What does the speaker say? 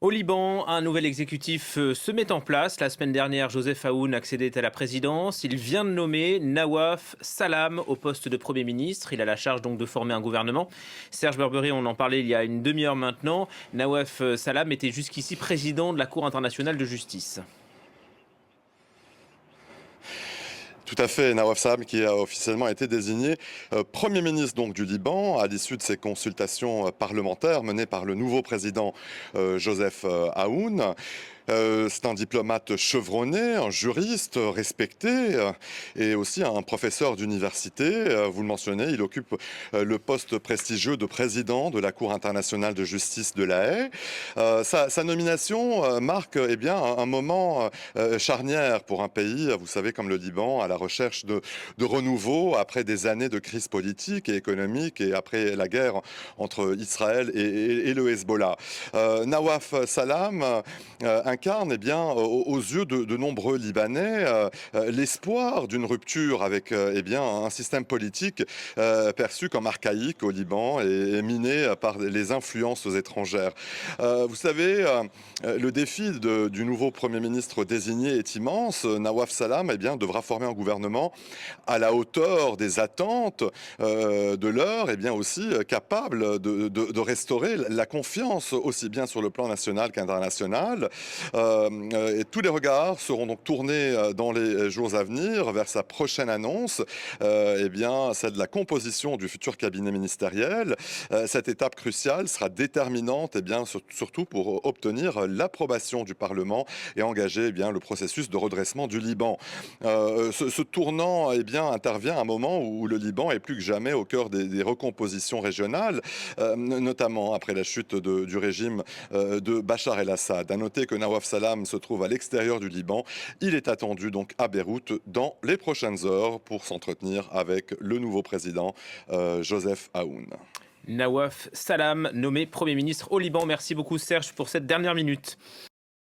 Au Liban, un nouvel exécutif se met en place. La semaine dernière, Joseph Aoun accédait à la présidence. Il vient de nommer Nawaf Salam au poste de Premier ministre. Il a la charge donc de former un gouvernement. Serge Berbery, on en parlait il y a une demi-heure maintenant. Nawaf Salam était jusqu'ici président de la Cour internationale de justice. Tout à fait, Nawaf Salam qui a officiellement été désigné Premier ministre donc, du Liban à l'issue de ces consultations parlementaires menées par le nouveau président Joseph Aoun. C'est un diplomate chevronné, un juriste respecté et aussi un professeur d'université. Vous le mentionnez, il occupe le poste prestigieux de président de la Cour internationale de justice de La Haye. Sa nomination marque bien, un moment charnière pour un pays, vous savez, comme le Liban, à la recherche de renouveau après des années de crise politique et économique et après la guerre entre Israël et le Hezbollah. Nawaf Salam incarne aux yeux de nombreux Libanais l'espoir d'une rupture avec un système politique perçu comme archaïque au Liban et miné par les influences étrangères. Vous savez, le défi du nouveau Premier ministre désigné est immense. Nawaf Salam devra former un gouvernement à la hauteur des attentes de l'heure et bien aussi capable de restaurer la confiance aussi bien sur le plan national qu'international. Et tous les regards seront donc tournés dans les jours à venir vers sa prochaine annonce, celle de la composition du futur cabinet ministériel. Cette étape cruciale sera déterminante surtout pour obtenir l'approbation du Parlement et engager le processus de redressement du Liban. Ce tournant intervient à un moment où le Liban est plus que jamais au cœur des recompositions régionales, notamment après la chute du régime de Bachar el-Assad. À noter que Nawaf Salam se trouve à l'extérieur du Liban. Il est attendu donc à Beyrouth dans les prochaines heures pour s'entretenir avec le nouveau président Joseph Aoun. Nawaf Salam, nommé Premier ministre au Liban. Merci beaucoup Serge pour cette dernière minute.